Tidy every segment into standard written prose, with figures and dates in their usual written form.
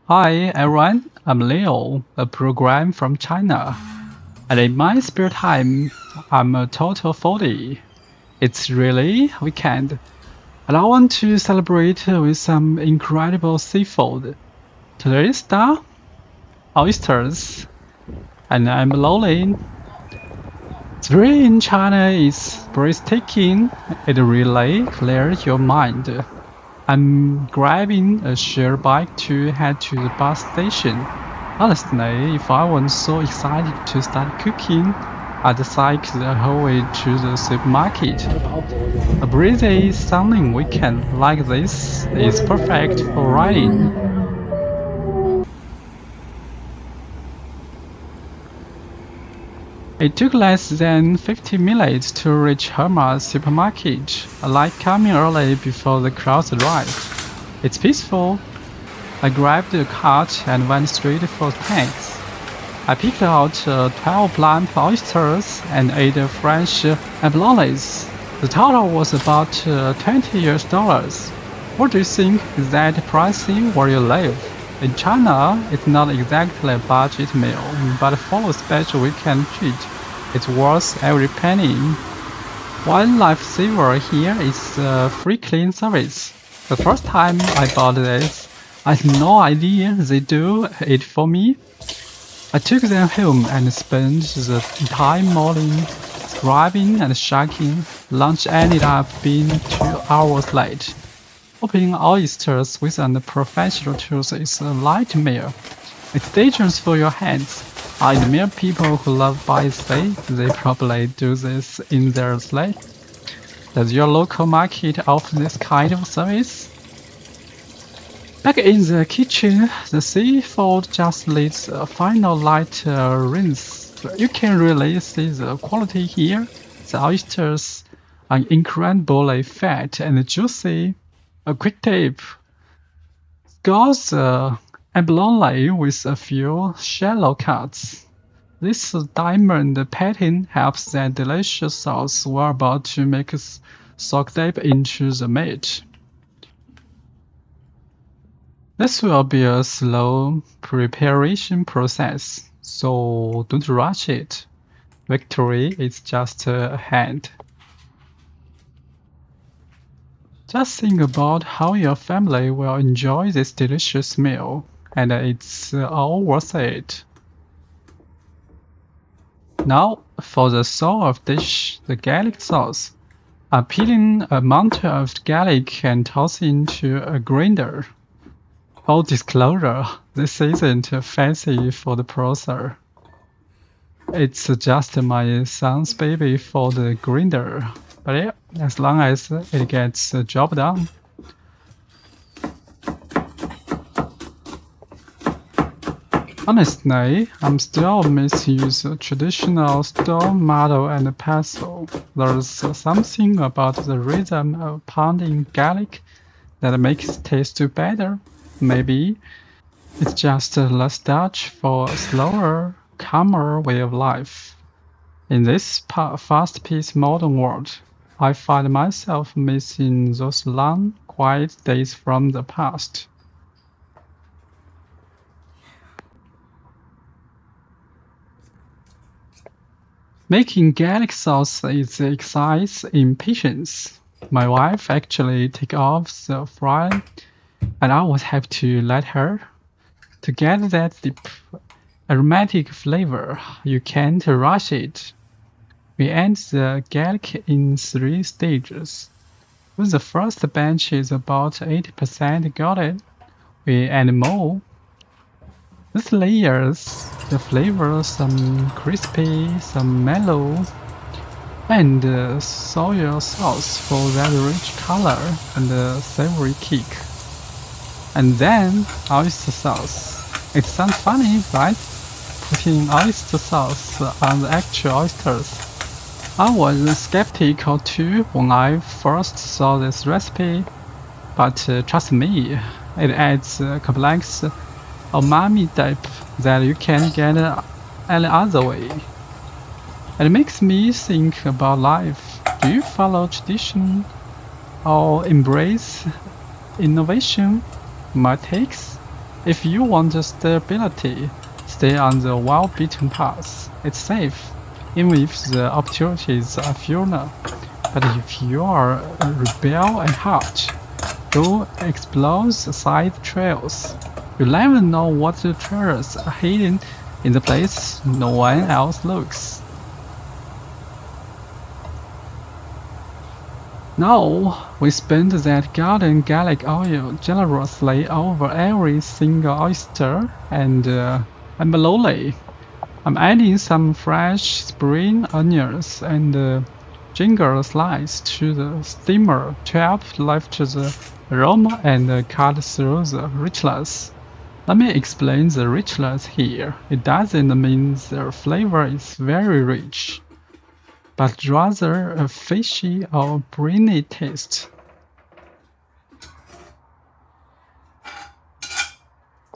Hi everyone, I'm Leo, a program from China. And in my spare time, I'm a total foodie. It's really weekend, and I want to celebrate with some incredible seafood. Today's star, oysters, and I'm lonely. Spring in China is breathtaking. It really clears your mind. I'm grabbing a share bike to head to the bus station. Honestly, if I wasn't so excited to start cooking, I'd cycle the whole way to the supermarket. A breezy, sunny weekend like this is perfect for riding. It took less than 50 minutes to reach Hema Supermarket. I like coming early before the crowds arrive. It's peaceful. I grabbed a cart and went straight for tanks. I picked out 12 plump oysters and 8 French abalones. The total was about $20. What do you think? Is that pricey where you live? In China, it's not exactly a budget meal, but for a special weekend treat, it's worth every penny. One lifesaver here is free clean service. The first time I bought this, I had no idea they do it for me. I took them home and spent the entire morning scrubbing and shucking. Lunch ended up being 2 hours late. Opening oysters with professional tools is a nightmare. It's dangerous for your hands. I admire people who love by sea. They probably do this in their sleep. Does your local market offer this kind of service? Back in the kitchen, the seafood just needs a final light rinse. You can really see the quality here. The oysters are incredibly fat and juicy. A quick tip: scouse abalone with a few shallow cuts. This diamond pattern helps that delicious sauce we're about to make soak deep into the meat. This will be a slow preparation process, so don't rush it. Victory is just ahead. Just think about how your family will enjoy this delicious meal, and it's all worth it. Now, for the soul of dish, the garlic sauce. I'm peeling a mountain of garlic and tossing into a grinder. Full disclosure, this isn't fancy food processor. It's just my son's baby for the grinder. But yeah, as long as it gets the job done. Honestly, I'm still misuse traditional stone model and pestle. There's something about the rhythm of pounding garlic that makes it taste better. Maybe it's just a nostalgia for a slower, calmer way of life. In this fast-paced modern world, I find myself missing those long, quiet days from the past. Making garlic sauce is an exercise in patience. My wife actually takes off the fry, and I always have to let her. To get that deep, aromatic flavor, you can't rush it. We add the garlic in 3 stages. When the first batch is about 80% golden, we add more. This layers the flavor, some crispy, some mellow, and soy sauce for that rich color and savory kick. And then oyster sauce. It sounds funny, right? Putting oyster sauce on the actual oysters. I was skeptical too when I first saw this recipe, but trust me, it adds a complex umami dip that you can't get any other way. It makes me think about life. Do you follow tradition or embrace innovation? My takes? If you want stability, stay on the well-beaten path. It's safe, even if the opportunities are fewer. But if you are a rebel at heart, go explore the side trails. You never know what the treasures are hidden in the place no one else looks. Now, we spend that golden garlic oil generously over every single oyster and abalone. I'm adding some fresh spring onions and ginger slice to the steamer to help lift the aroma and cut through the richness. Let me explain the richness here. It doesn't mean the flavor is very rich, but rather a fishy or briny taste.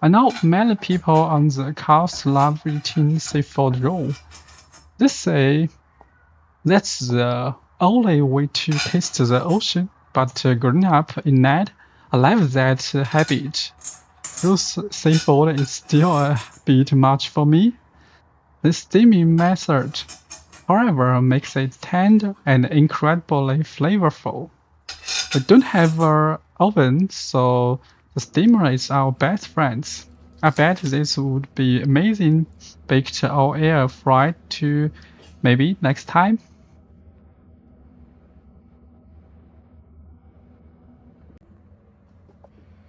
I know many people on the coast love eating seafood raw. They say that's the only way to taste the ocean, but growing up in it, I love that habit. Raw seafood is still a bit much for me. The steaming method, however, makes it tender and incredibly flavorful. We don't have an oven, so the steamer is our best friend. I bet this would be amazing baked or air fried too, maybe next time.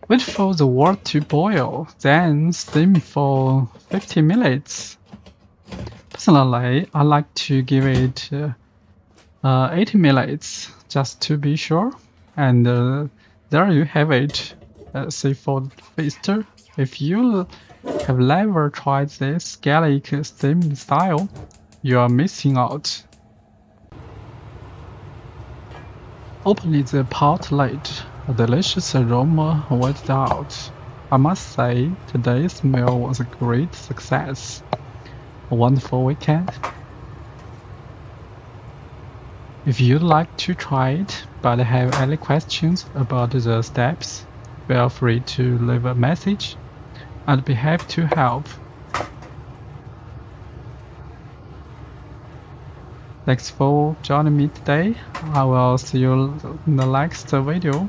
Wait for the water to boil, then steam for 50 minutes. Personally, I like to give it 80 minutes just to be sure. And there you have it, seafood feaster. If you have never tried this garlic steamed style, you are missing out. Opening the pot lid, a delicious aroma wafted out. I must say, today's meal was a great success. A wonderful weekend. If you'd like to try it but have any questions about the steps, feel free to leave a message. I'd be happy to help. Thanks for joining me today. I will see you in the next video.